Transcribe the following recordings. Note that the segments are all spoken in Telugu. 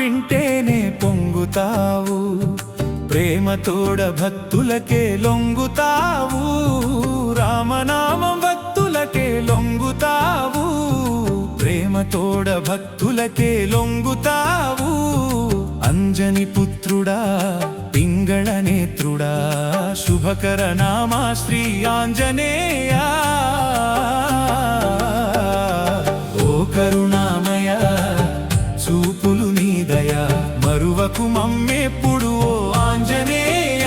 వింటేనే పొంగుతావు, ప్రేమతోడ భక్తులకే లొంగుతావు. రామనామం భక్తులకే లొంగుతావు, ప్రేమతోడ భక్తులకే లొంగుతావు. అంజని పుత్రుడా పింగళ నేత్రుడా, శుభకర నామా శ్రీ ఆంజనేయ. ఓ కరుణామయ చూపులు నీ దయ, మరువకు మమ్మెప్పుడు ఓ ఆంజనేయ.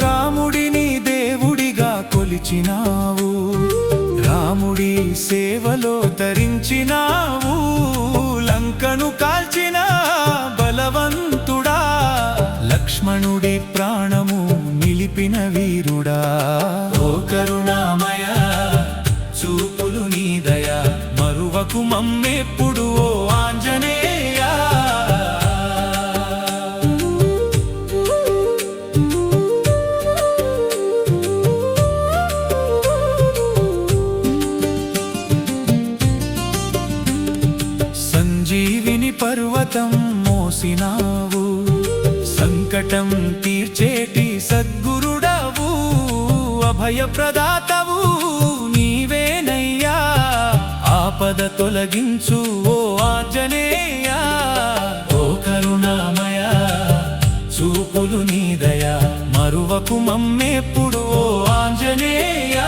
రాముడిని దేవుడిగా కొలిచినావు, రాముడి సేవలో తరించినావు. లంకను కాల్చిన బలవంతుడా, లక్ష్మణుడి ప్రాణము నిలిపిన వీరుడా. ఓ కరుణామయ చూపులు నీ దయ, మరువకు మమ్మెప్పుడు ఓ ఆంజనేయ. సంజీవిని పర్వతం మోసినావు, సంకటం తీర్చేటి సద్గురుడవు. అభయప్రదాతవు నీవేనయ్యా, ఆపద తొలగించు ఓ ఆంజనేయ. ఓ కరుణామయ చూపులు నీ దయ, మరువకు మమ్మెప్పుడు ఓ ఆంజనేయ.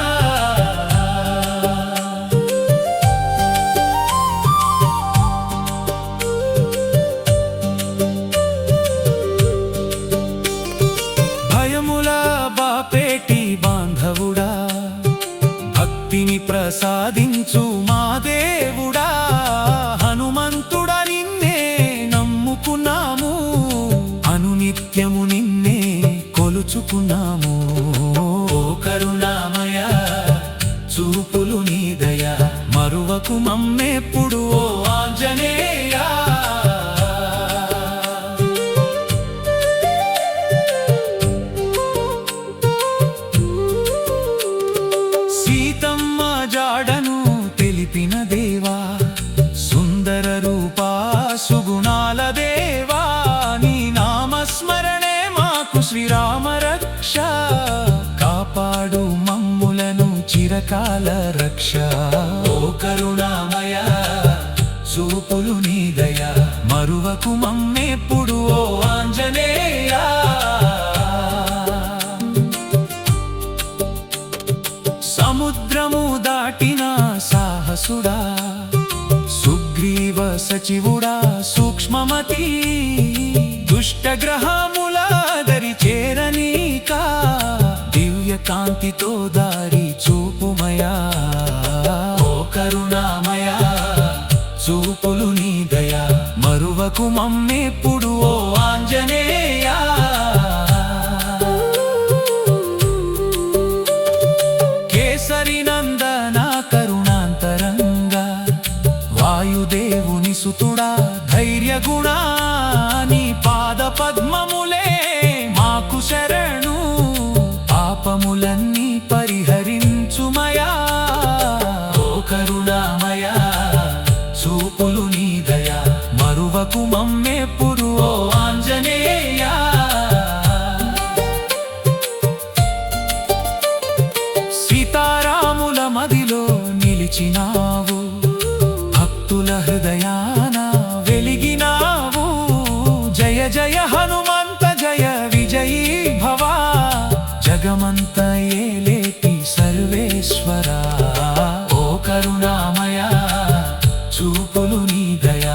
బాపేటి బాంధవుడా, భక్తిని ప్రసాదించు మా దేవుడా. హనుమంతుడా నిన్నే నమ్ముకున్నాము, అనునిత్యము నిన్నే కొలుచుకున్నాము. ఓ కరుణామయ చూపులు నీ దయ, మరువకు మమ్మెప్పుడు ఓ ఆంజనేయ. సీతమ్మ జాడను తెలిపిన దేవా, సుందర రూపా సుగుణాల దేవా. నీ నామస్మరణే మాకు శ్రీరామ రక్ష, కాపాడు మమ్ములను చిరకాల రక్ష. ఓ కరుణామయ చూపులు నీ దయ, మరువకు మమ్మెప్పుడు ఓ ఆంజనేయ. సముద్రము దాటిన సాహసుడా, సుగ్రీవ సచివుడా సూక్ష్మమతి. దుష్టగ్రహముల దరి చేరనీక, దివ్య కాంతితో దారి చూపుమయా. ఓ కరుణామయ చూపులు నీ దయ, మరువకు మమ్మెప్పుడు ఓ ఆంజనేయ. కేసరినందన కరుణాంతరంగా, వాయుదేవుని సుతుడా ధైర్య గుణా. నీ పాద పద్మములే మాకు శరణు, పాపములన్నీ పరిహరించుమయా. ఓ కరుణామయ చూపులు నీ దయ, మరువకు మమ్మెప్పుడు ఓ ఆంజనేయ. సీతారాముల మదిలో నిలిచినావు, భక్తుల హృదయాన వెలిగినావు. జయ జయ హనుమంత జయ విజయీ భవ, జగమంత ఏలేటి సర్వేశ్వరా. ఓ కరుణామయ చూపులు నీ దయ,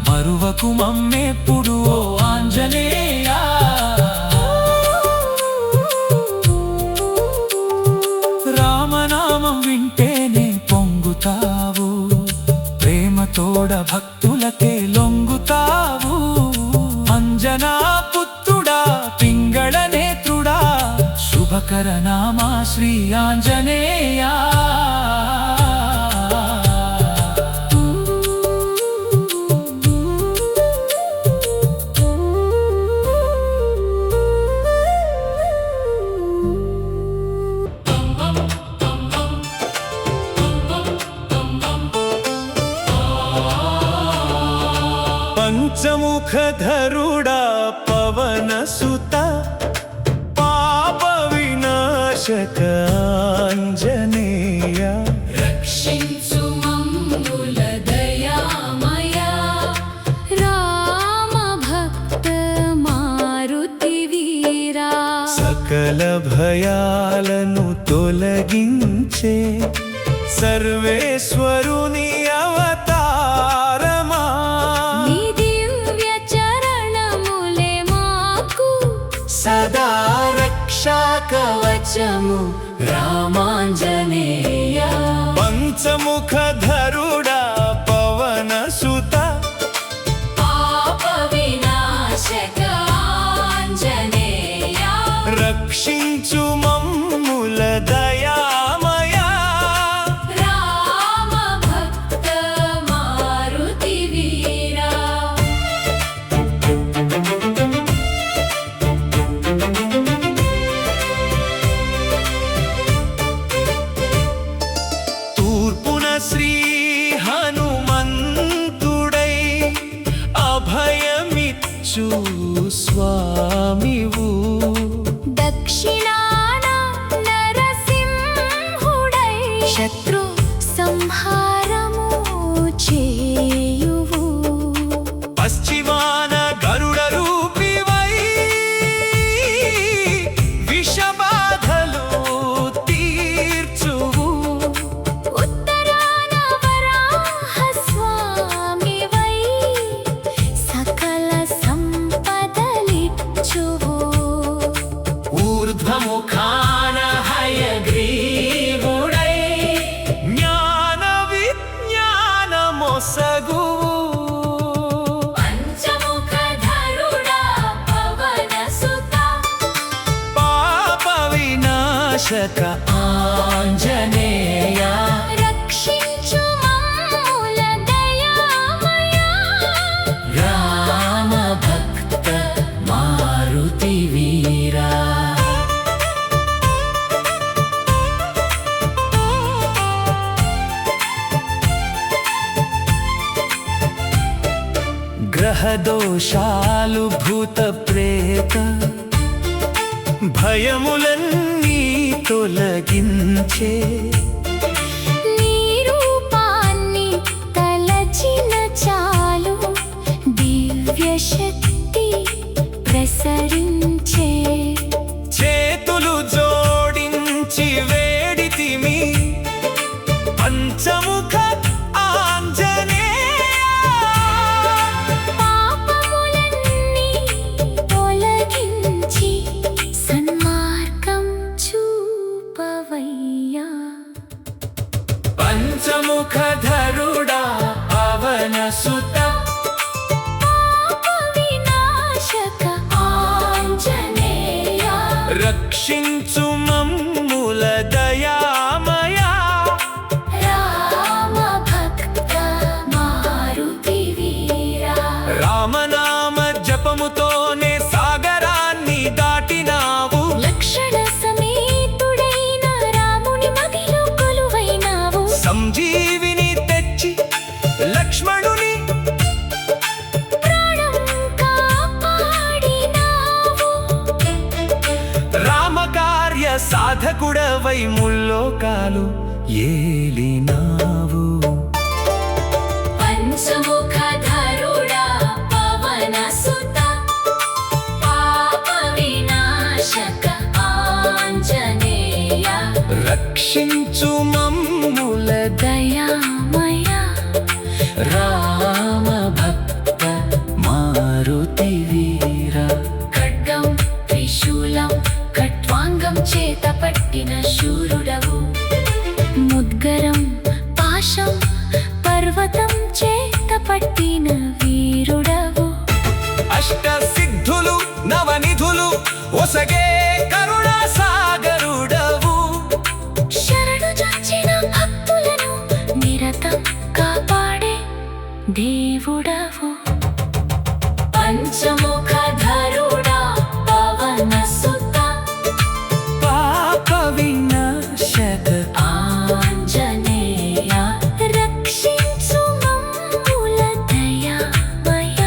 మరువకు మమ్మెప్పుడు ఓ ఆంజనేయ. రామనామం వింటేనే పొంగుతావు, ప్రేమతోడ భక్తులకే లొంగుతావు. అంజనా పుత్రుడా పింగళ నేత్రుడా, శుభకర నామా శ్రీ ఆంజనేయ. పంచముఖధరుడా పవనసుత పాప వినాశక ఆంజనేయ రక్షించు మమ్ముల దయామయా రామ భక్త మారుతి వీరా సకల భయాలను తొలగించే సర్వేశ్వరుని అవతారమా నీ దివ్య చరణములే మాకు సదా రక్షా కవచము రామాంజనేయ పంచముఖధరుడా పవనసుత పాప వినాశక ఆంజనేయ రక్షించు మమ్ముల దయామయా రామ భక్త మారుతి వీరా తూర్పున శ్రీ హనుమంతుడై అభయమిచ్చు స్వామివు దక్షిణాన నరసింహుడై శత్రు సంహారము చేయువు పశ్చిమాన గరుడ రూపివై విషబాధలు తీర్చువు ఉత్తరాన వరాహ స్వామివై సకల సంపదలిచ్చువు ఊర్ధ్వముఖాన హయగ్రీవుడై జ్ఞాన విజ్ఞానమొసగు పంచముఖధరుడా పవనసుత పాప వినాశక ఆంజనేయ రక్షించు మమ్ముల దయామయా రామ భక్త మారుతి వీరా గ్రహదోషాలు భూత ప్రేత భయములన్నీ తొలగించే నీ రూపాన్ని తలచిన చాలు దివ్య శక్తి ప్రసరించే చేతులు జోడించి వేడితిమి పంచముఖ ఆంజనేయ పాపములన్నీ తొలగించి సన్మార్గం చూపవయ్యా పంచముఖధరుడా పవనసుత పాప వినాశక ఆంజనేయ రక్షించు మమ్ముల దయామయా రామ భక్త మారుతి వీరా రామనామ జపముతోనే సాగరాన్ని దాటినావు లక్షణ సమేతుడైన రాముని మదిలో కొలువైనావు సంజీవిని తెచ్చి లక్ష్మణుని ప్రాణం కాపాడినావు రామకార్య సాధకుడవై ముల్లోకాలు ఏలినావు పంచముఖధరుడా పవనసుత పాప వినాశక ఆంజనేయ రక్షించు మమ్ముల దయామయ రామ భక్త మారుతి వీరా ఖడ్గం త్రిశూలం ఖట్వాంగం చేత పట్టిన శూరుడవు ముద్గరం పాశం పర్వతం చేత పట్టిన వీరుడవు అష్ట సిద్ధులు నవనిధులు ఒసగే కరుణా సాగరుడవు శరణు చొచ్చిన భక్తులను నిరతం కాపాడే దేవుడవు పంచముఖధరుడా పవనసుత పాప వినాశక ఆంజనేయ రక్షించు మమ్ముల దయామయ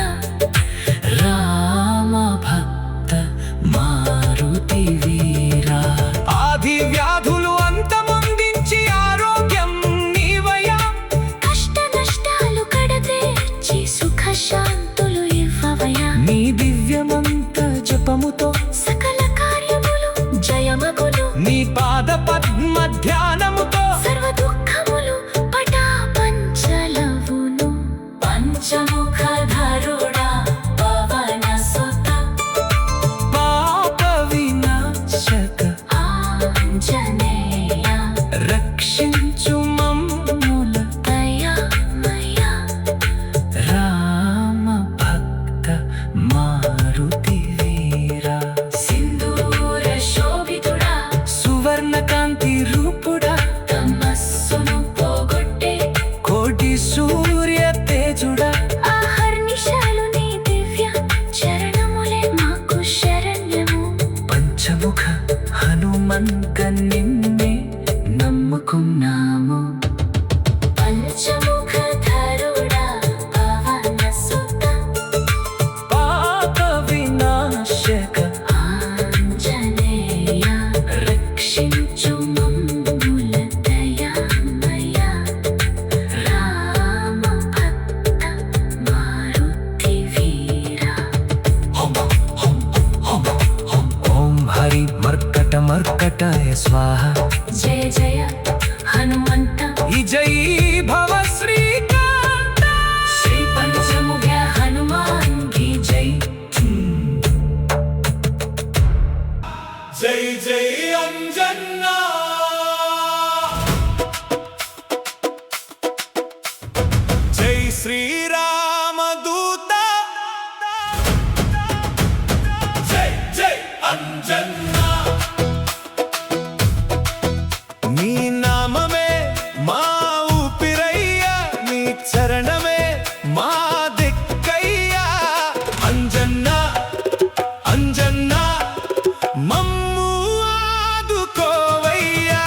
పంచముఖ హనుమంత నిన్నే నమ్ముకున్నాము. పంచముఖధరుడా పవన సుత పాప వినాశక ఆంజనేయ రక్షించు మమ్ముల దయామయ రామ భక్త మారుతి వీరా. ఓం హరి మర్కట మర్కటాయ స్వాహ. జయ జయ హనుమంత విజయీ భవ శ్రీకాంత. శ్రీ పంచముఖ హనుమాన్ కి జై. జై జై అంజన్నా. జై శ్రీరామదూత. జై జై అంజన్నా. నీ నామమే మా ఊపిరయ్యా, నీ చరణమే మా దిక్కయ్యా. అంజన్నా అంజన్నా మమ్ము ఆదుకోవయ్యా.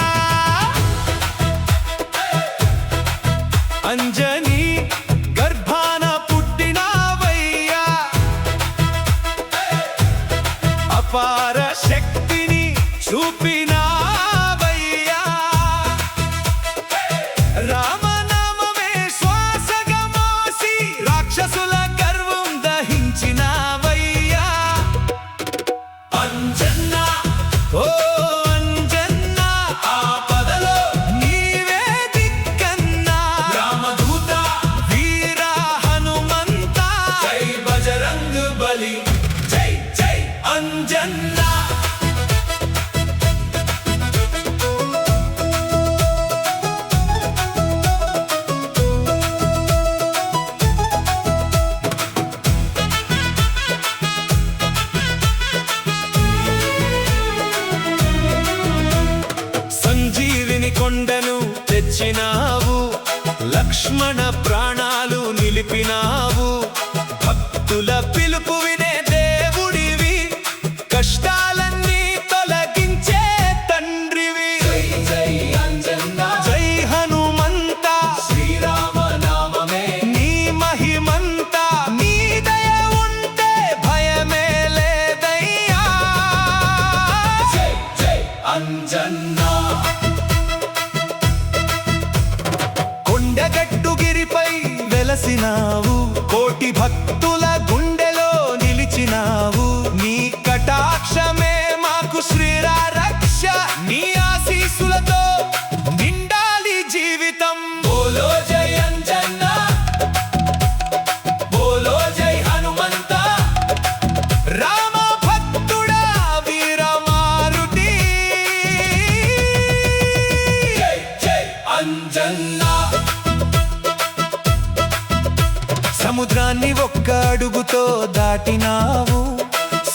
అంజనీ గర్భాన పుట్టినావయ్యా, అపార శక్తిని చూపినావయ్యా. రామనామమే శ్వాసగా మోసి రాక్షసుల గర్వం దహించినావయ్యా. అంజన్నా ఓ అంజన్నా, ఆపదలో నీవే దిక్కన్నా. రామదూత వీర హనుమంత, జై బజరంగ్ బలి. జై జై అంజన్నా. సంజీవిని కొండను తెచ్చినావు, లక్ష్మణ ప్రాణాలు నిలిపినావు. భక్తుల పిలుపు వినే దేవుడివి, కష్టాలన్నీ తొలగించే తండ్రివి. జై జై అంజన్నా. జై హనుమంత. శ్రీరామ నామమే నీ మహిమంత. నీ దయ ఉంటే భయమే లేదయ్యా. జై జై అంజన్నా. కొండగట్టుగిరిపై వెలసినావు, కోటి భక్తుల గుండెలో నిలిచినావు. నీ కటాక్షమే మాకు శ్రీరారక్ష, నీ ఆశీస్సులతో నిండాలి జీవితం. బోలో జై అంజన్నా, బోలో జై హనుమంత. రామ భక్తుడా వీర మారుతి. జై జై అంజన్నా. సముద్రాన్ని ఒక్క అడుగుతో దాటినావు,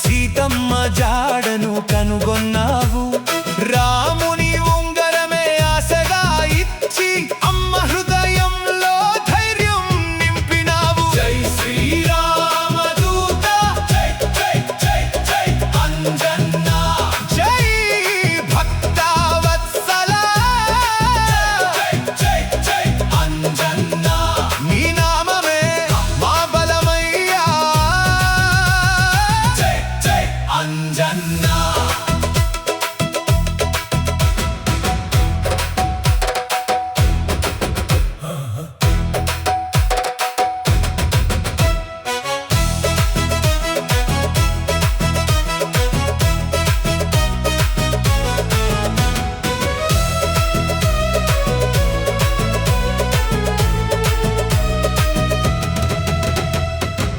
సీతమ్మ జాడను కనుగొన్నావు. రాముని ఉంగరమే ఆశగా ఇచ్చి అమ్మ హృదయంలో ధైర్యం నింపినావు. జై శ్రీరామదూత. జై జై జై జై అంజన్నా. జై భక్తవత్సల. జై జై జై అంజన్నా. నీ నామమే మా బలమయ్యా. జై జై అంజన్నా.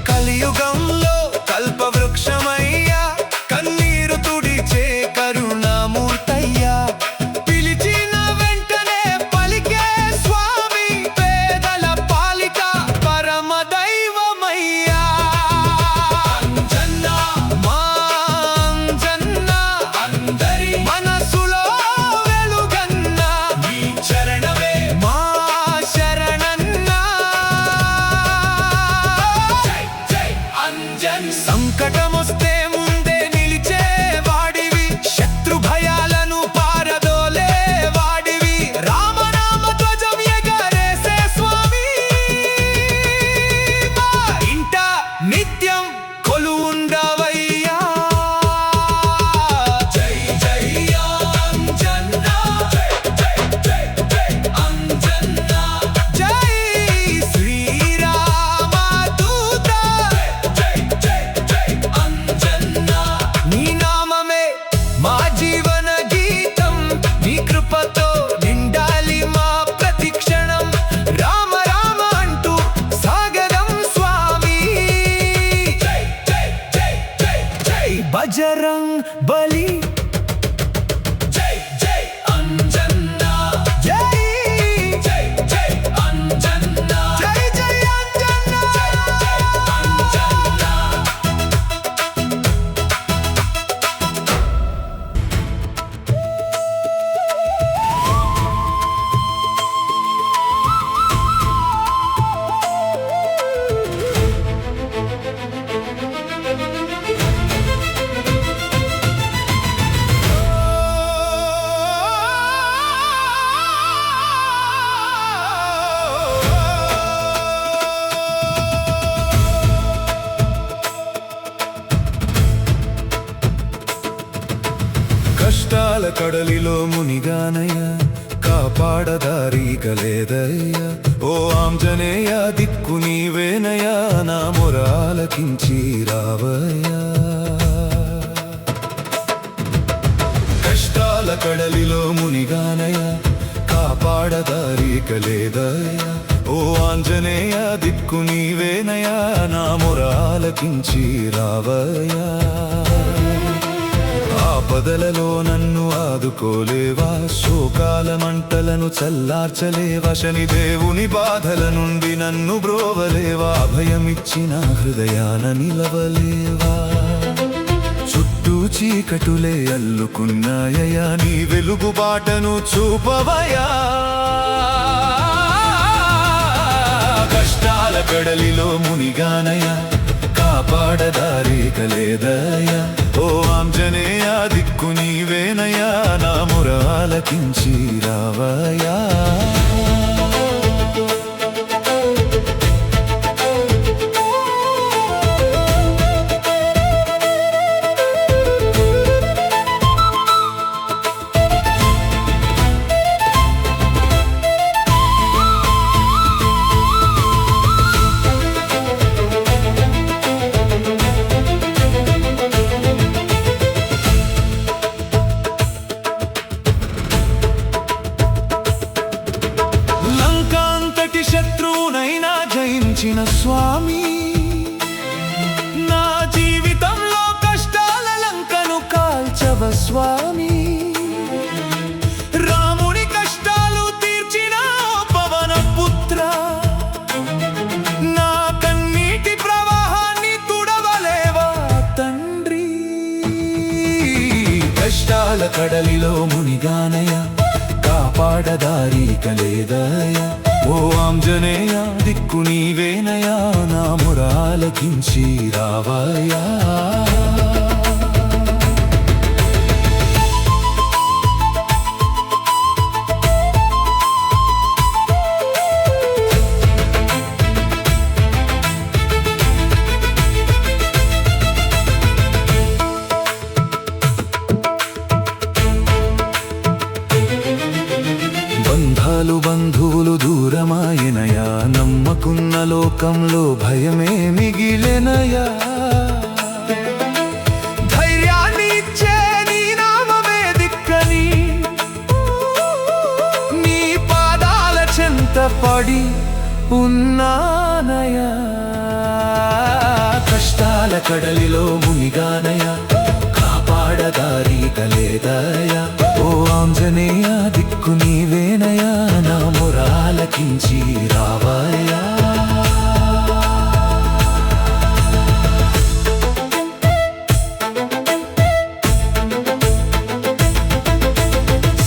కలియుగంలో కల్పవృక్షమయ్యా, కన్నీరు తుడిచే బలి జై జై అంజన్న జై జై జై అంజన్న జై జై అంజన్న అంజన్న కష్టాల కడలిలో మునిగానయ్య కాపాడదారి కలేదయ్య ఓ ఆంజనేయ దిక్కు నీవేనయ్య నా మొరాలకించి రావయ్యా కష్టాల కడలిలో మునిగానయ్య కాపాడదారి కలేదయ్య ఓ ఆంజనేయ దిక్కు నీవేనయ్య నా మొరాలకించి రావయ్యా ఆపదలలో నన్ను ఆదుకోలేవా శోకాల మంటలను చల్లార్చలేవా శనిదేవుని బాధల నుండి నన్ను బ్రోవలేవా అభయమిచ్చిన హృదయాన నిలవలేవా చుట్టూ చీకటులే అల్లుకున్నాయా నీ వెలుగు బాటను చూపవయా కష్టాల కడలిలో మునిగానయ్యా కాపాడదారి కలేదయ్యా ఓ ఆంజనేయ దిక్కు నీవేనయ్యా నా మొరాలకించి రావయ్యా శత్రువునైనా జయించిన స్వామి నా జీవితంలో కష్టాల లంకను కాల్చవ స్వామి రాముని కష్టాలు తీర్చిన పవన పుత్ర నా కన్నీటి ప్రవాహాన్ని తుడవలేవా తండ్రి కష్టాల కడలిలో మునిగానయ్య కాపాడదారి కలేదయ్యా ఓ ఆంజనేయ దిక్కు నీవేనయ్యా నా మొరాలకించి రావయ్యా బంధాలు బంధువులు దూరమాయనయా నమ్మకున్న లోకంలో భయమే మిగిలెనయా ధైర్యాన్ని ఇచ్చే నీ నామమే దిక్కని నీ పాదాల చెంత పడి ఉన్నానయా కష్టాల కడలిలో మునిగానయా కాపాడదారి కలేదయ్యా ఓ ఆంజనేయ దిక్కు నీవేనయ్యా నా మొరాలకించి రావయ్యా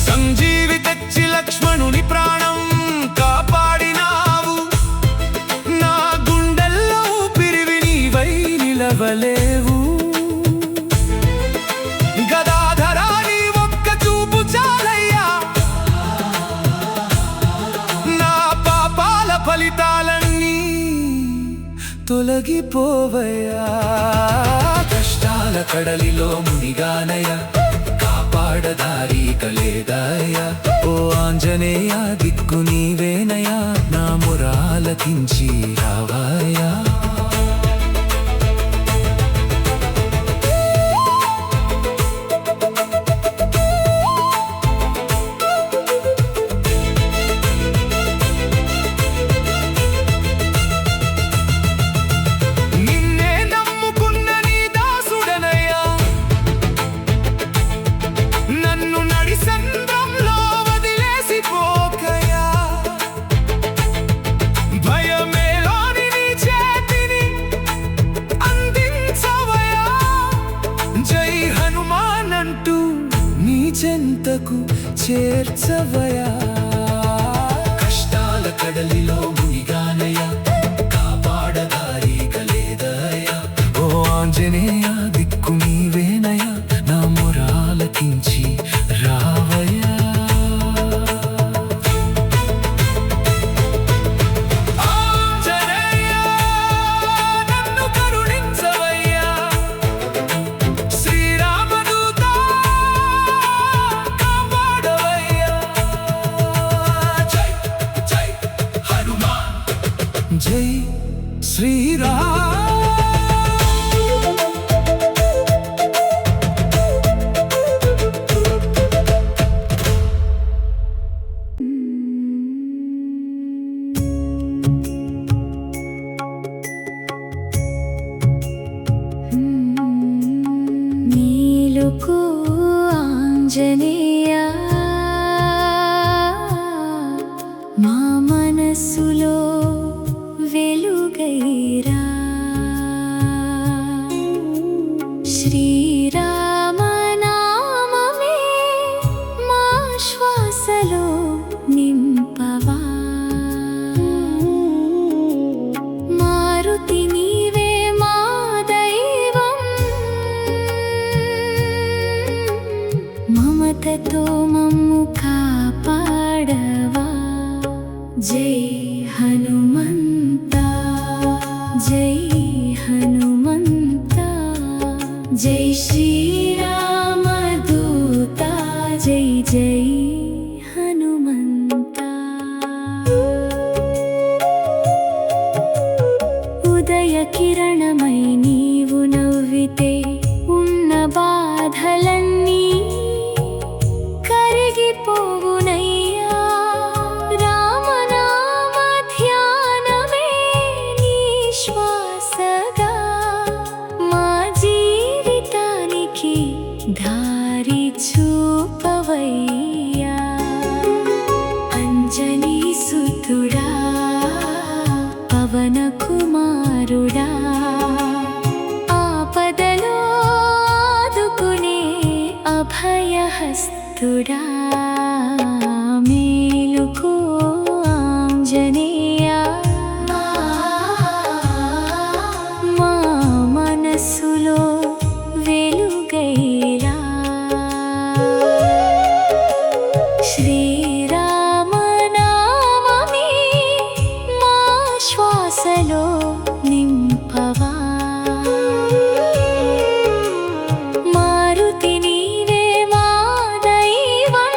సంజీవి తెచ్చి లక్ష్మణుని ప్రాణం కాపాడినావు నా గుండెల్లో ఊపిరివి నీవై నిలవలేవు ఫలితాలన్నీ తొలగిపోవయ్యా కష్టాల కడలిలో మునిగానయ్యా కాపాడదారి కలేదయ్యా ఓ ఆంజనేయ దిక్కు నీవేనయ్యా నా మొరాలకించి రావయ్యా చెంతకు చేర్చవయా కష్టాల కడలిలో మునిగానయ్యా కాపాడదారి కలేదయ్యా ఓ ఆంజనేయ దిక్కు నీవేనయ్యా నా మొరాలకించి రావయ్యా ఆంజనేయ నన్ను కరుణించవయ్యా శ్రీరామదూత కాపాడవయ్యా జై జై హనుమాన్ జై శ్రీరామ్ మేలుకో ఆంజనేయ మా మనసులో వెలుగైరా శ్రీరామనామమే మా శ్వాసలో నింపవా మారుతి నీవే మా దైవం మమతతో మమ్ము కాపాడవా జై హనుమంత జై హనుమంత జై శ్రీరామదూత జై జై హనుమంత ఉదయ కిరణమై నీవు నవ్వితే ఉన్న బాధలన్నీ కరిగిపోవునయ్యా రామనామ ధ్యానమే నీ శ్వాసగా మా జీవితానికి దారి చూపవయ్యా అంజనీ సుతుడా పవన కుమారుడా ఆపదలో ఆదుకునే అభయహస్తుడా మేలుకో ఆంజనేయ మా మనసులో వెలుగైరా శ్రీరామనామమే మా శ్వాసలో నింపవా మారుతి నీవే మా దైవం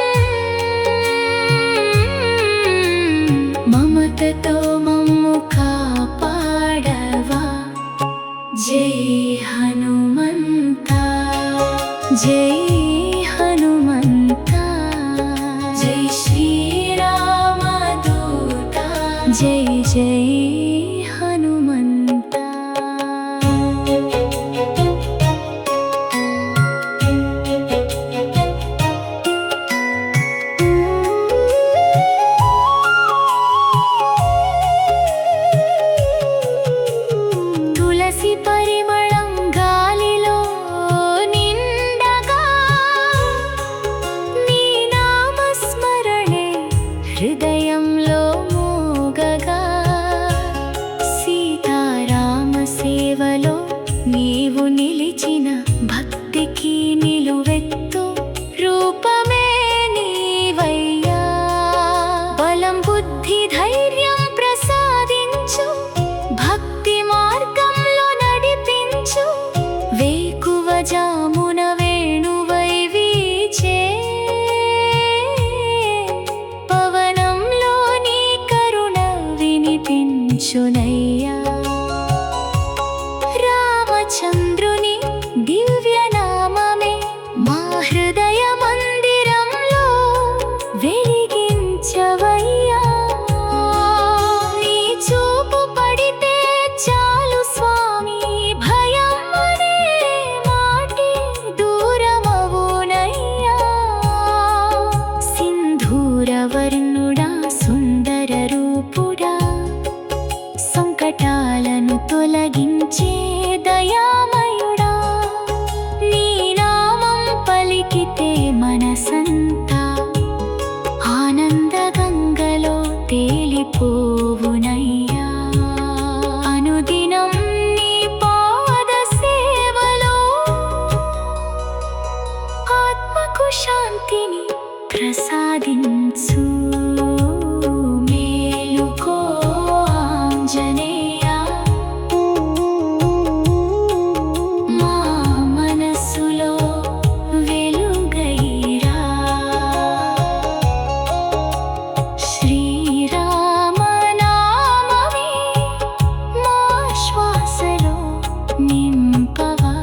వెలిగితే మనసంతా ఆనంద గంగలో తేలిపోవునయ్యా. అనుదినం నీ పాద సేవలో ఆత్మకు శాంతిని ప్రసాదించు. మేలుకో ఆంజనేయ, మా మనసులో వెలుగైరా. శ్రీరామనామమే మా శ్వాసలో నింపవా.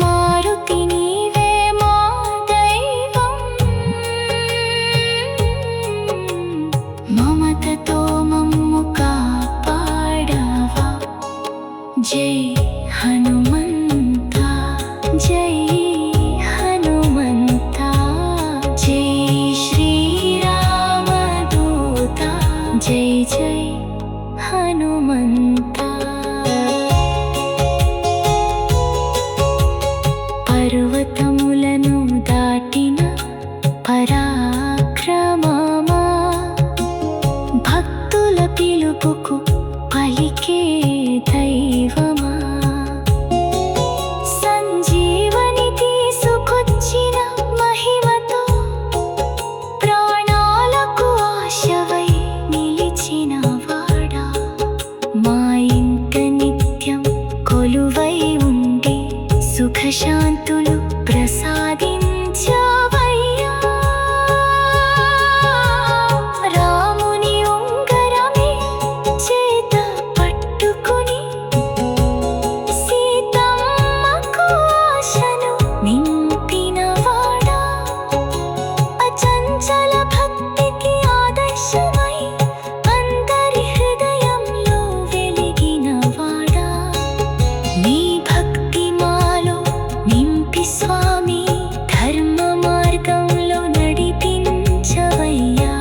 మారుతి నీవే మా దైవం, మమతతో మమ్ము కాపాడవా. జై హనుమంత, జై హనుమంత, జై శ్రీరామదూత, జై జై హనుమంత. పర్వతములను దాటిన పరాక్రమమా, భక్తుల పిలుపుకు పలికే దైవమా. సంజీవని తీసుకొచ్చిన మహిమతో ప్రాణాలకు ఆశవై నిలిచిన వాడా. మా ఇంట నిత్యం కొలువై ఉండి సుఖశాంతులు ప్రసాదించవయ్యా. రాముని ఉంగరమే చేత పట్టుకుని సీతమ్మకు ఆశను నింపినవాడా. అచంచల భక్తికి ఆదర్శమై అందరి హృదయంలో వెలిగినవాడా. నీ భక్తి మాలో నింపి స్వామి, ధర్మ మార్గంలో నడిపించవయ్యా.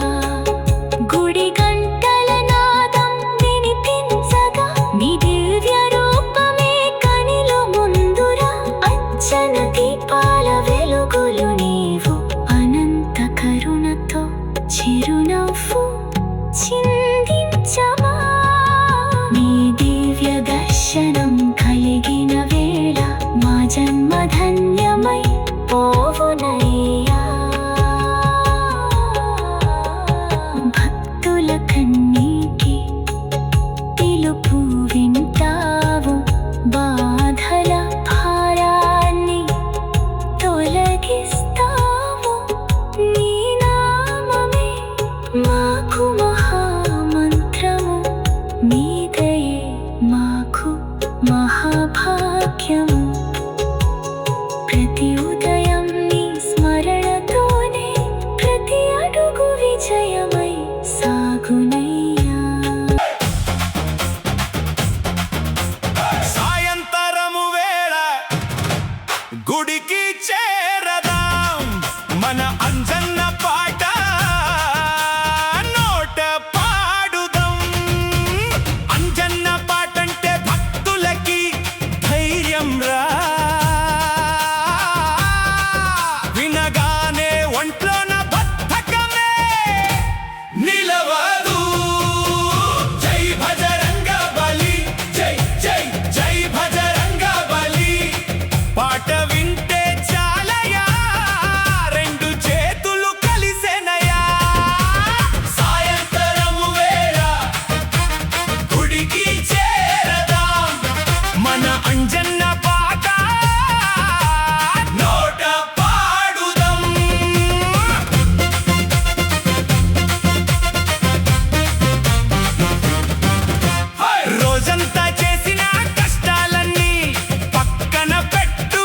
గుడి గంటల నాదం వినిపించగా నీ దివ్య రూపమే కనిలో ముందురా. అచ్చన దీపాల వెలుగులు నీవు, అనంత కరుణతో చిరునవ్వు చిందించమా. నీ దివ్య దర్శనం కలిగిన వేళ మా జన్మ ధన్యమై పోవునయ్యా. భక్తుల కన్నీటి పిలుపు వింటావు, బాధల భారాన్ని తొలగిస్తావు. నీ నామమే మాకు మహామంత్రము, నీ దయే మాకు మహాభాగ్యము. ప్రతి ఉదయం నీ స్మరణతోనే ప్రతి అడుగు విజయమై సాగునయ్యా. సాయంత్రము వేళ గుడికి చేరదాం, మన అంజన్న పాట నోట పాడుదాం. అంజన్న పాటంటే భక్తులకి ధైర్యం రా. వినగానే ఒంట్లోన బద్ధకమే నిలవదు. జై భజరంగ బలి, జై జై జై భజరంగ బలి. పాట వింటే చాలయా, రెండు చేతులు కలిసెనయా. సాయంత్రము వేళ గుడికి చేరదాం, మన అంజన్న పాట నోట పాడుదాం. రోజంతా చేసిన కష్టాలన్నీ పక్కన పెట్టు.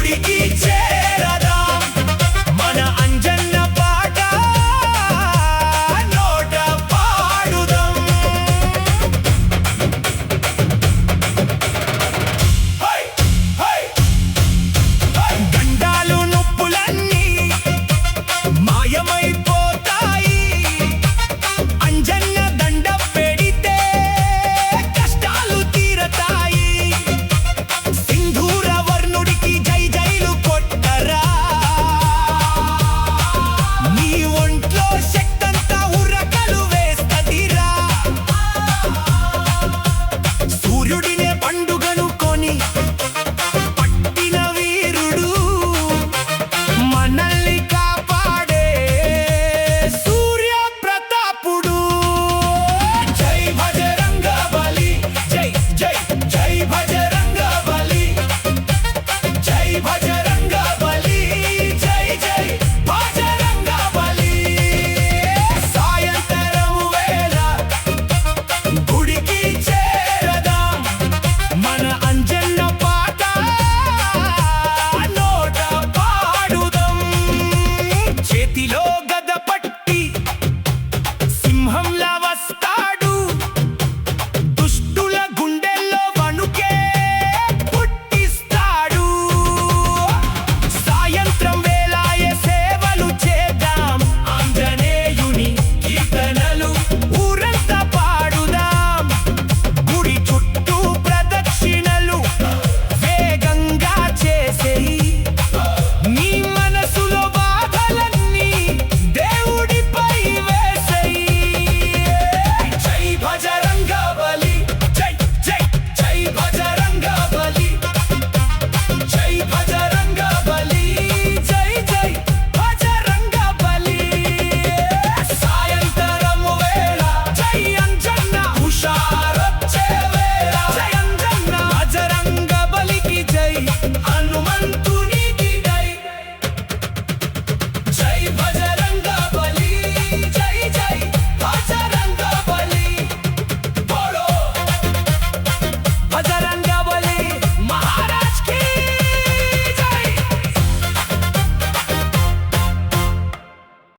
గుడికి